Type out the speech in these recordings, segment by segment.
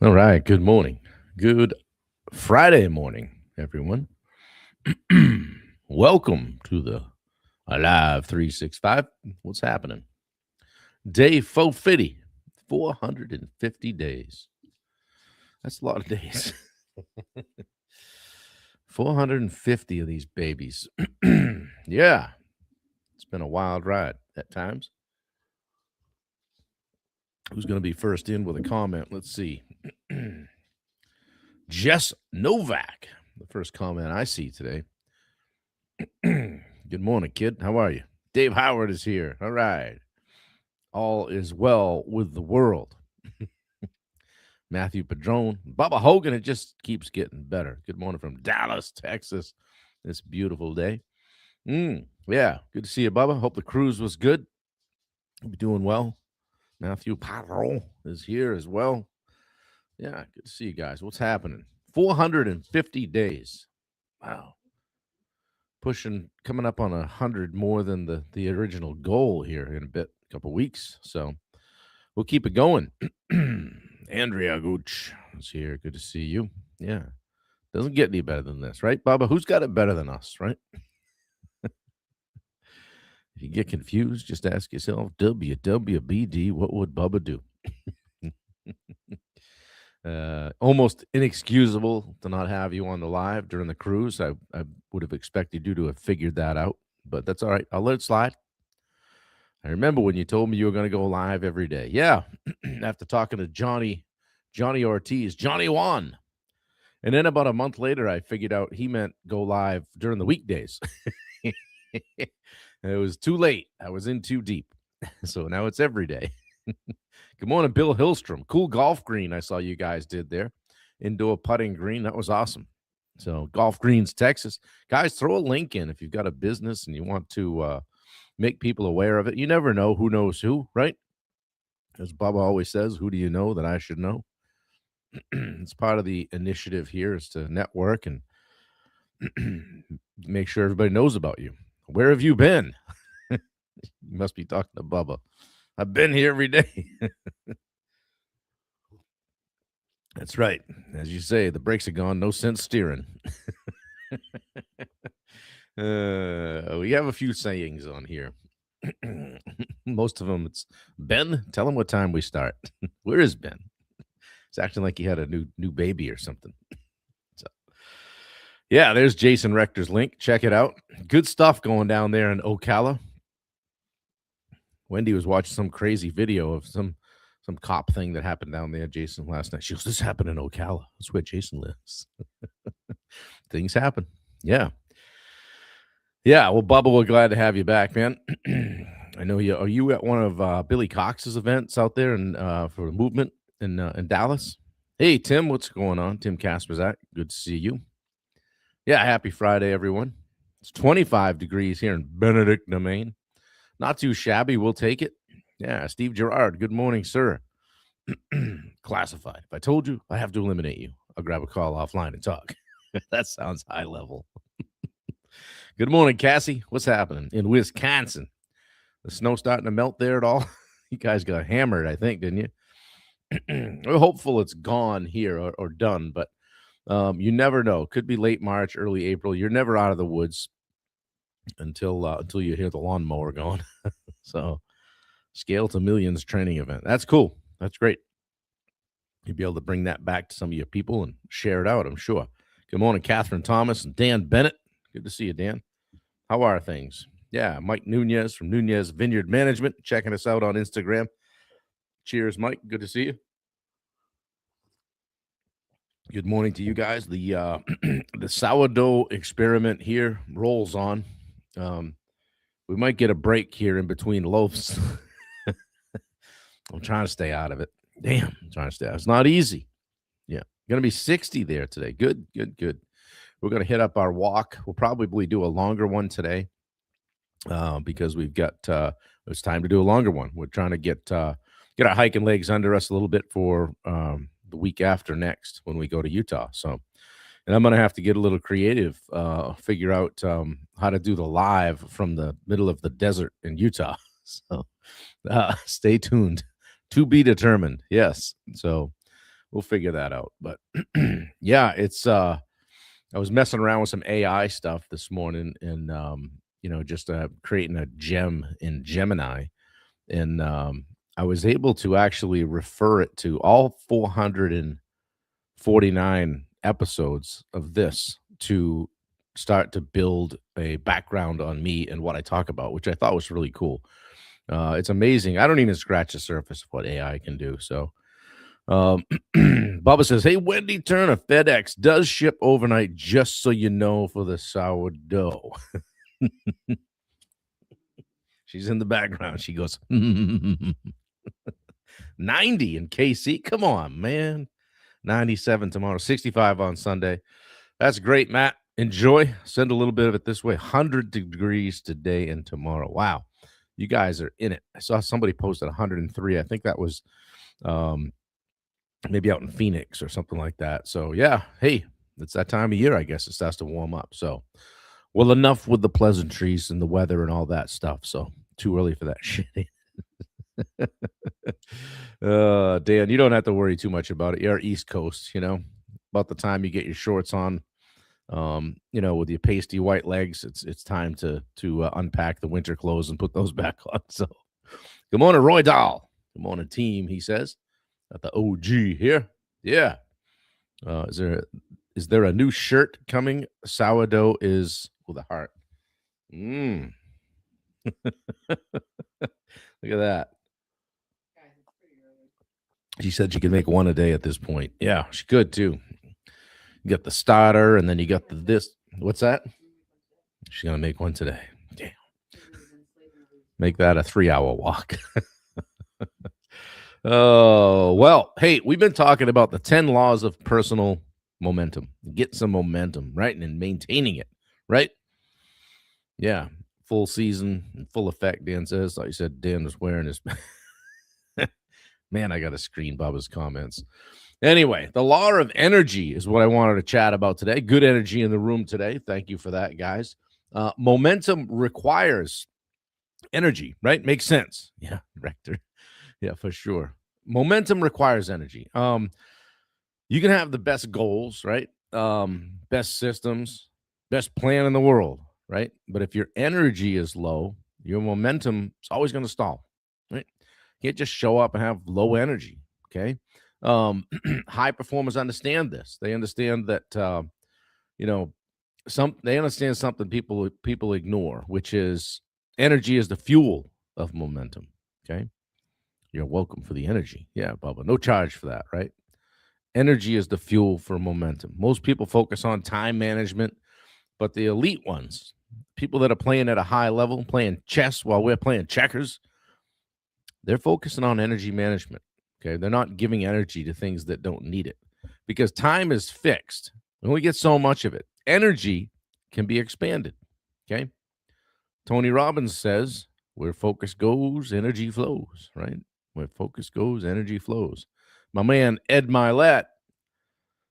All right. Good morning. Good Friday morning, everyone. Welcome to the Alive 365. What's happening? Day 450, 450 days. That's a lot of days. 450 of these babies. Yeah, it's been a wild ride at times. Who's going to be first in with a comment? Let's see. Jess Novak, the first comment I see today. Good morning, kid. How are you? Dave Howard is here. All right. All is well with the world. Matthew Padron, Bubba Hogan. It just keeps getting better. Good morning from Dallas, Texas. This beautiful day. Yeah, good to see you, Bubba. Hope the cruise was good. Hope you're doing well. Matthew Padron is here as well. Yeah, good to see you guys. What's happening? 450 days. Wow. Coming up on 100 more than the original goal here in a couple weeks. So we'll keep it going. Andrea Gooch is here. Good to see you. Yeah. Doesn't get any better than this, right, Baba? Who's got it better than us, right? If you get confused, just ask yourself, WWBD, what would Bubba do? Almost inexcusable to not have you on the live during the cruise. I would have expected you to have figured that out, but that's all right. I'll let it slide. I remember when you told me you were going to go live every day. Yeah, after talking to Johnny Ortiz, Johnny Juan. And then about a month later, I figured out he meant go live during the weekdays. It was too late. I was in too deep. So now it's every day. Good morning, Bill Hillstrom. Cool golf green I saw you guys did there. Indoor putting green. That was awesome. So Golf Greens, Texas. Guys, throw a link in if you've got a business and you want to make people aware of it. You never know who knows who, right? As Bubba always says, who do you know that I should know? It's part of the initiative here is to network and make sure everybody knows about you. Where have you been? You must be talking to Bubba. I've been here every day. That's right. As you say, the brakes are gone. No sense steering. We have a few sayings on here. Most of them, it's Ben. Tell him what time we start. Where is Ben? It's acting like he had a new baby or something. So, yeah, there's Jason Rector's link. Check it out. Good stuff going down there in Ocala. Wendy was watching some crazy video of some cop thing that happened down there, Jason, last night. She goes, this happened in Ocala. That's where Jason lives. Things happen. Yeah. Yeah, well, Bubba, we're glad to have you back, man. I know you. Are you at one of Billy Cox's events out there for the movement in Dallas? Hey, Tim, what's going on? Tim Kasperzak, good to see you. Yeah, happy Friday, everyone. It's 25 degrees here in Benedict, Maine. Not too shabby. We'll take it. Yeah, Steve Gerard, good morning, sir. Classified. If I told you, I have to eliminate you. I'll grab a call offline and talk. That sounds high level. Good morning, Cassie. What's happening in Wisconsin? The snow starting to melt there at all? You guys got hammered, I think, didn't you? We're hopeful it's gone here or done, but you never know. Could be late March, early April. You're never out of the woods until you hear the lawnmower going. So, Scale to Millions training event. That's cool. That's great. You'll be able to bring that back to some of your people and share it out, I'm sure. Good morning, Catherine Thomas and Dan Bennett. Good to see you, Dan. How are things? Yeah, Mike Nunez from Nunez Vineyard Management checking us out on Instagram. Cheers, Mike. Good to see you. Good morning to you guys. The the sourdough experiment here rolls on. We might get a break here in between loaves. I'm trying to stay out of it. Damn, I'm trying to stay out. It's not easy. Yeah, going to be 60 there today. Good. We're going to hit up our walk. We'll probably do a longer one today because we've got it's time to do a longer one. We're trying to get our hiking legs under us a little bit for the week after next when we go to Utah. So, and I'm going to have to get a little creative, figure out how to do the live from the middle of the desert in Utah. So stay tuned. To be determined. Yes. So we'll figure that out. But yeah, it's I was messing around with some AI stuff this morning and just creating a gem in Gemini. And I was able to actually refer it to all 449 episodes of this to start to build a background on me and what I talk about, which I thought was really cool. It's amazing. I don't even scratch the surface of what AI can do. So, Bubba says, "Hey, Wendy Turner, FedEx does ship overnight, just so you know, for the sourdough." She's in the background. She goes, 90 in KC. Come on, man. 97 tomorrow, 65 on Sunday. That's great, Matt. Enjoy. Send a little bit of it this way. 100 degrees today and tomorrow. Wow. You guys are in it. I saw somebody posted 103. I think that was maybe out in Phoenix or something like that. So, yeah. Hey, it's that time of year, I guess. It starts to warm up. So, well, enough with the pleasantries and the weather and all that stuff. So, too early for that shit. Dan, you don't have to worry too much about it. You're East Coast, about the time you get your shorts on, with your pasty white legs, it's time to unpack the winter clothes and put those back on. So, good morning, Roy Dahl. Good morning, team. He says, got the OG here. Yeah. Is there a new shirt coming? Sourdough is with a heart. Look at that. She said she could make one a day at this point. Yeah, she could too. You got the starter, and then you got this. What's that? She's gonna make one today. Damn. Make that a 3-hour walk. Oh, well, hey, we've been talking about the 10 laws of personal momentum. Get some momentum, right? And maintaining it, right? Yeah. Full season in full effect, Dan says. Like you said, Dan was wearing his man, I got to screen Bubba's comments. Anyway, the law of energy is what I wanted to chat about today. Good energy in the room today. Thank you for that, guys. Momentum requires energy, right? Makes sense. Yeah, Rector. Yeah, for sure. Momentum requires energy. You can have the best goals, right? Best systems, best plan in the world, right? But if your energy is low, your momentum is always going to stall, right? You can't just show up and have low energy, okay? High performers understand this. They understand that, they understand something people ignore, which is energy is the fuel of momentum, okay? You're welcome for the energy. Yeah, Bubba. No charge for that, right? Energy is the fuel for momentum. Most people focus on time management, but the elite ones, people that are playing at a high level, playing chess while we're playing checkers, they're focusing on energy management. Okay. They're not giving energy to things that don't need it because time is fixed. We only get so much of it. Energy can be expanded. Okay. Tony Robbins says, where focus goes, energy flows, right? Where focus goes, energy flows. My man, Ed Milet,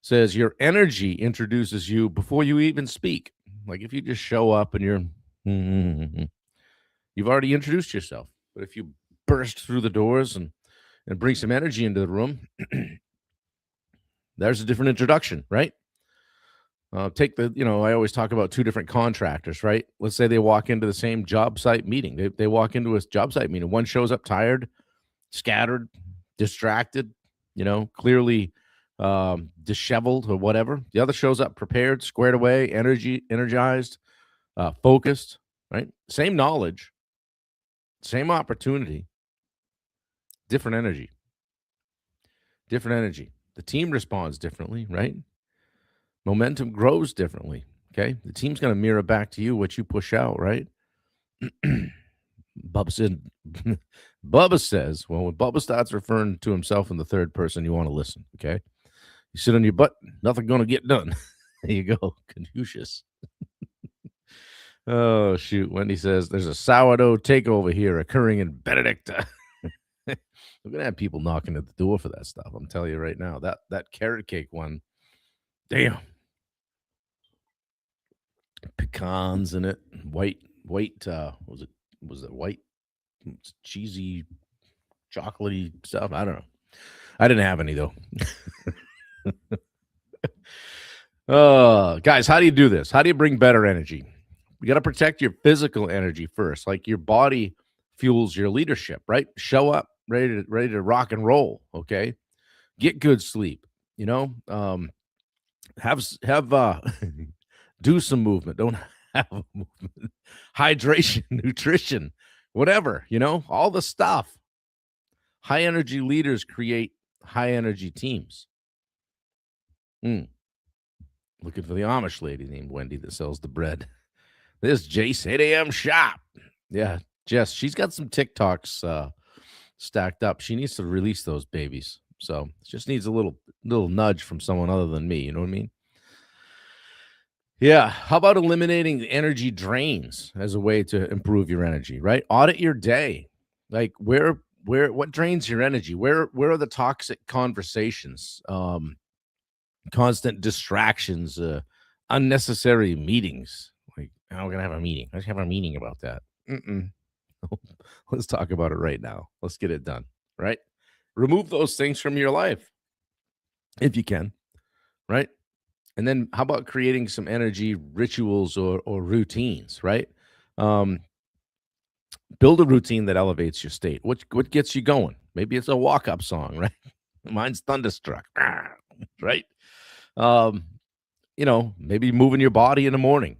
says your energy introduces you before you even speak. Like if you just show up and you've already introduced yourself. But if you burst through the doors and bring some energy into the room, there's a different introduction, right? I always talk about two different contractors, right? Let's say they walk into the same job site meeting. They walk into a job site meeting. One shows up tired, scattered, distracted, clearly disheveled or whatever. The other shows up prepared, squared away, energized, focused, right? Same knowledge, same opportunity, different energy. The team responds differently, right? Momentum grows differently. Okay. The team's going to mirror back to you what you push out, right? Bubba says, well, when Bubba starts referring to himself in the third person, you want to listen. Okay. You sit on your butt, nothing going to get done. There you go. Confucius. Oh, shoot. Wendy says there's a sourdough takeover here occurring in Benedicta. We're going to have people knocking at the door for that stuff. I'm telling you right now, that carrot cake one, damn. Pecans in it, white, was it white, cheesy, chocolatey stuff? I don't know. I didn't have any though. Guys, how do you do this? How do you bring better energy? You got to protect your physical energy first. Like your body fuels your leadership, right? Show up ready to rock and roll. Okay, get good sleep. You know, have do some movement. Don't have a movement. Hydration, nutrition, whatever. You know, all the stuff. High energy leaders create high energy teams. Looking for the Amish lady named Wendy that sells the bread. This Jace 8 a.m. shop. Yeah, Jess, she's got some TikToks stacked up. She needs to release those babies. So it just needs a little nudge from someone other than me. You know what I mean? Yeah. How about eliminating the energy drains as a way to improve your energy, right? Audit your day. Like what drains your energy? Where are the toxic conversations? Constant distractions, unnecessary meetings. Like, oh, we're gonna have a meeting. Let's have a meeting about that. Let's talk about it right now. Let's get it done. Right? Remove those things from your life if you can. Right? And then how about creating some energy rituals or routines? Right? Build a routine that elevates your state. What gets you going? Maybe it's a walk up song, right? Mine's Thunderstruck, right? Maybe moving your body in the morning.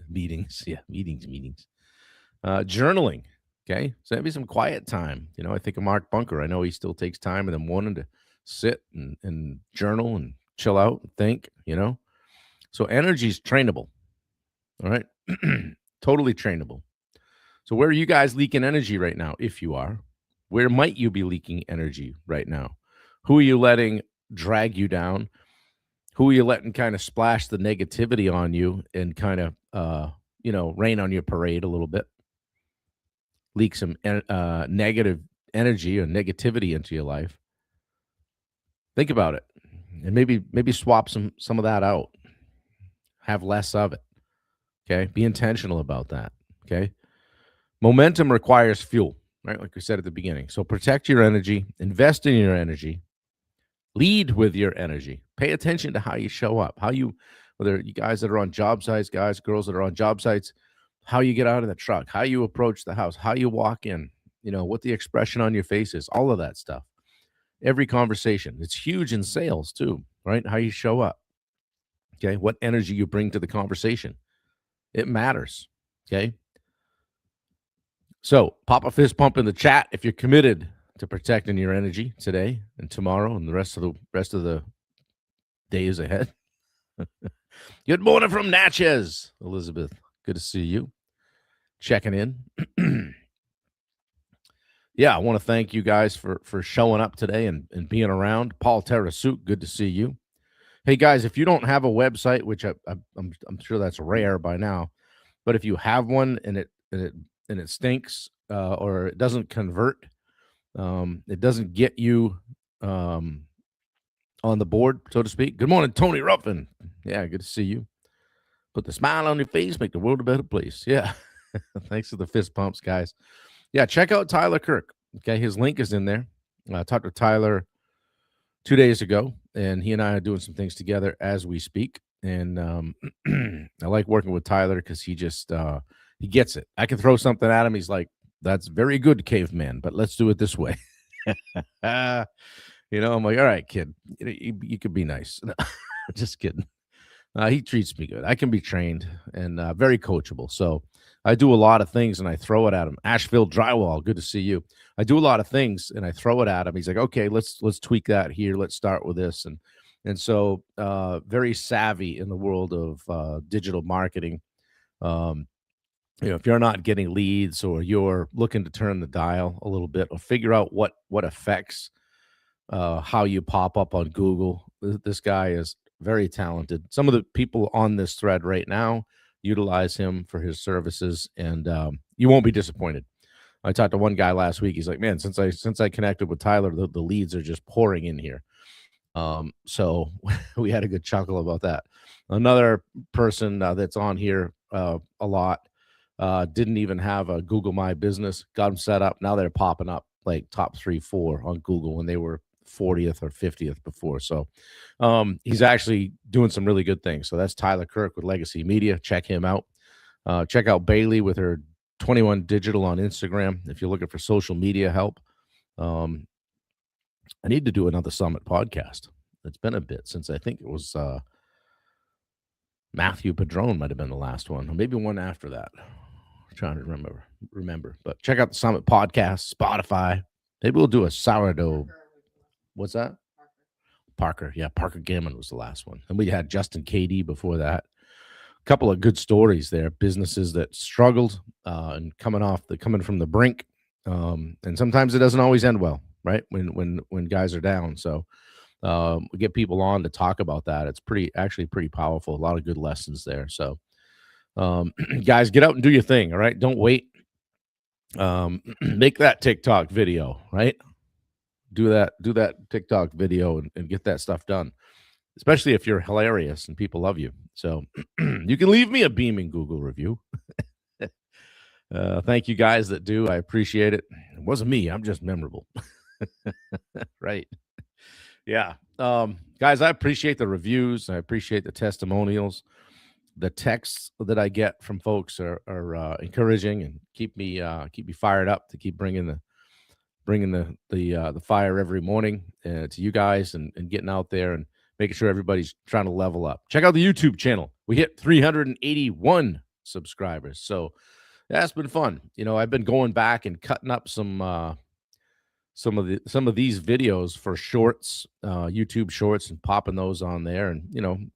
Meetings. Journaling. Okay. So maybe some quiet time. I think of Mark Bunker. I know he still takes time in the morning to sit and journal and chill out and think, So energy is trainable. All right. Totally trainable. So where are you guys leaking energy right now? If you are, where might you be leaking energy right now? Who are you letting drag you down? Who are you letting kind of splash the negativity on you and kind of, rain on your parade a little bit? Leak some negative energy or negativity into your life. Think about it, and maybe swap some of that out. Have less of it. Okay, be intentional about that. Okay, momentum requires fuel, right? Like we said at the beginning. So protect your energy, invest in your energy, lead with your energy. Pay attention to how you show up, whether you guys that are on job sites, guys, girls that are on job sites, how you get out of the truck, how you approach the house, how you walk in, what the expression on your face is, all of that stuff. Every conversation. It's huge in sales too, right? How you show up. Okay. What energy you bring to the conversation. It matters. Okay. So pop a fist pump in the chat if you're committed to protecting your energy today and tomorrow and the rest of the days ahead. Good morning from Natchez, Elizabeth. Good to see you. Checking in. Yeah, I want to thank you guys for showing up today and being around. Paul Terrasuk, good to see you. Hey guys, if you don't have a website, which I'm sure that's rare by now, but if you have one and it stinks or it doesn't convert, it doesn't get you on the board, so to speak. Good morning, Tony Ruffin. Yeah, good to see you. Put the smile on your face, make the world a better place. Yeah. Thanks for the fist pumps, guys. Yeah, check out Tyler Kirk. Okay, his link is in there. I talked to Tyler 2 days ago, and he and I are doing some things together as we speak. And I like working with Tyler because he just he gets it. I can throw something at him. He's like, "That's very good, caveman, but let's do it this way." I'm like, "All right, kid, you could be nice." Just kidding. He treats me good. I can be trained and very coachable. So I do a lot of things and I throw it at him. Asheville Drywall, good to see you. I do a lot of things and I throw it at him. He's like, okay, let's tweak that here. Let's start with this. And so very savvy in the world of digital marketing. If you're not getting leads or you're looking to turn the dial a little bit or figure out what affects how you pop up on Google, this guy is very talented. Some of the people on this thread right now utilize him for his services, and you won't be disappointed. I talked to one guy last week. He's like, "Man, since I connected with Tyler, the leads are just pouring in here." So we had a good chuckle about that. Another person that's on here a lot didn't even have a Google My Business. Got them set up. Now they're popping up like top 3, 4 on Google when they were 40th or 50th before. So he's actually doing some really good things. So that's Tyler Kirk with Legacy Media. Check him out. Check out Bailey with her 21 Digital on Instagram if you're looking for social media help. I need to do another Summit podcast. It's been a bit since I think it was Matthew Padron might have been the last one, or maybe one after that. I'm trying to remember. But check out the Summit podcast, Spotify. Maybe we'll do a sourdough. What's that? Parker. Yeah, Parker Gammon was the last one. And we had Justin KD before that. A couple of good stories there. Businesses that struggled and coming from the brink. And sometimes it doesn't always end well, right? When guys are down. So we get people on to talk about that. It's actually pretty powerful. A lot of good lessons there. So guys, get out and do your thing. All right. Don't wait. Make that TikTok video, right? Do that TikTok video and get that stuff done, especially if you're hilarious and people love you. So you can leave me a beaming Google review. Thank you guys that do. I appreciate it. It wasn't me. I'm just memorable. Right. Yeah. Guys, I appreciate the reviews. I appreciate the testimonials. The texts that I get from folks are encouraging and keep me fired up to keep bringing the fire every morning to you guys and getting out there and making sure everybody's trying to level up. Check out the YouTube channel. We hit 381 subscribers. So that's been fun. I've been going back and cutting up some of these videos for shorts, YouTube shorts, and popping those on there. And,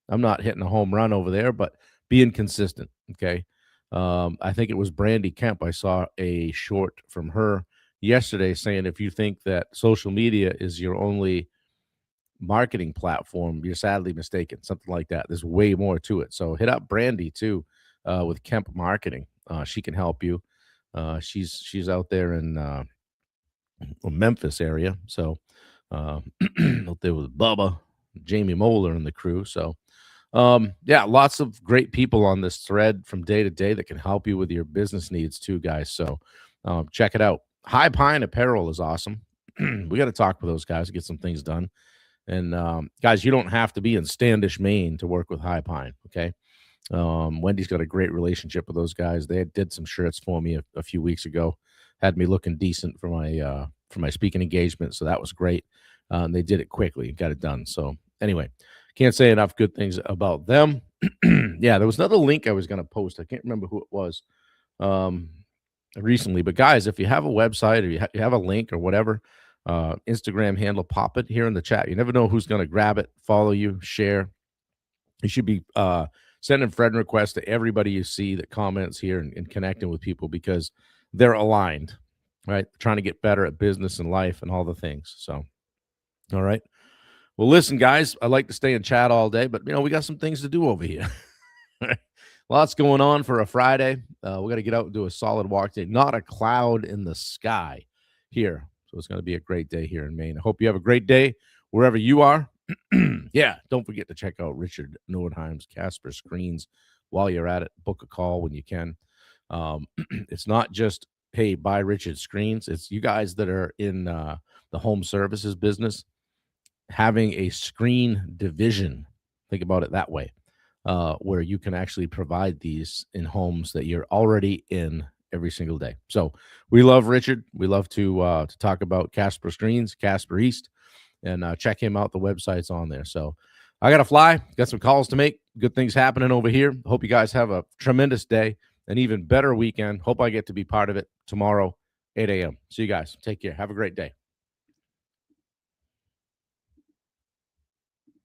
I'm not hitting a home run over there, but being consistent. Okay. I think it was Brandy Kemp. I saw a short from her yesterday saying, if you think that social media is your only marketing platform, you're sadly mistaken. Something like that. There's way more to it. So hit up Brandy too, with Kemp Marketing. She can help you. She's out there in Memphis area. So out there with Bubba, Jamie Moeller and the crew. So yeah, lots of great people on this thread from day to day that can help you with your business needs too, guys. So check it out. High Pine Apparel is awesome. We got to talk with those guys to get some things done. And guys, you don't have to be in Standish, Maine to work with High Pine. Okay. Wendy's got a great relationship with those guys. They did some shirts for me a few weeks ago, had me looking decent for my speaking engagement. So that was great. And they did it quickly, got it done. So anyway, can't say enough good things about them. Yeah, there was another link I was going to post. I can't remember who it was recently. But guys, if you have a website or you have a link or whatever, Instagram handle, pop it here in the chat. You never know who's going to grab it, follow you, share. You should be sending friend requests to everybody you see that comments here and connecting with people because they're aligned, right? Trying to get better at business and life and all the things. So, all right. Well, listen, guys, I like to stay and chat all day, but, we got some things to do over here. Lots going on for a Friday. We got to get out and do a solid walk today. Not a cloud in the sky here. So it's going to be a great day here in Maine. I hope you have a great day wherever you are. Yeah, don't forget to check out Richard Nordheim's Casper Screens while you're at it. Book a call when you can. It's not just, hey, buy Richard Screens. It's you guys that are in the home services business having a screen division. Think about it that way, where you can actually provide these in homes that you're already in every single day. So we love Richard. We love to talk about Casper Screens, Casper East, and check him out. The website's on there. So I got to fly. Got some calls to make. Good things happening over here. Hope you guys have a tremendous day, an even better weekend. Hope I get to be part of it tomorrow, 8 a.m. See you guys. Take care. Have a great day.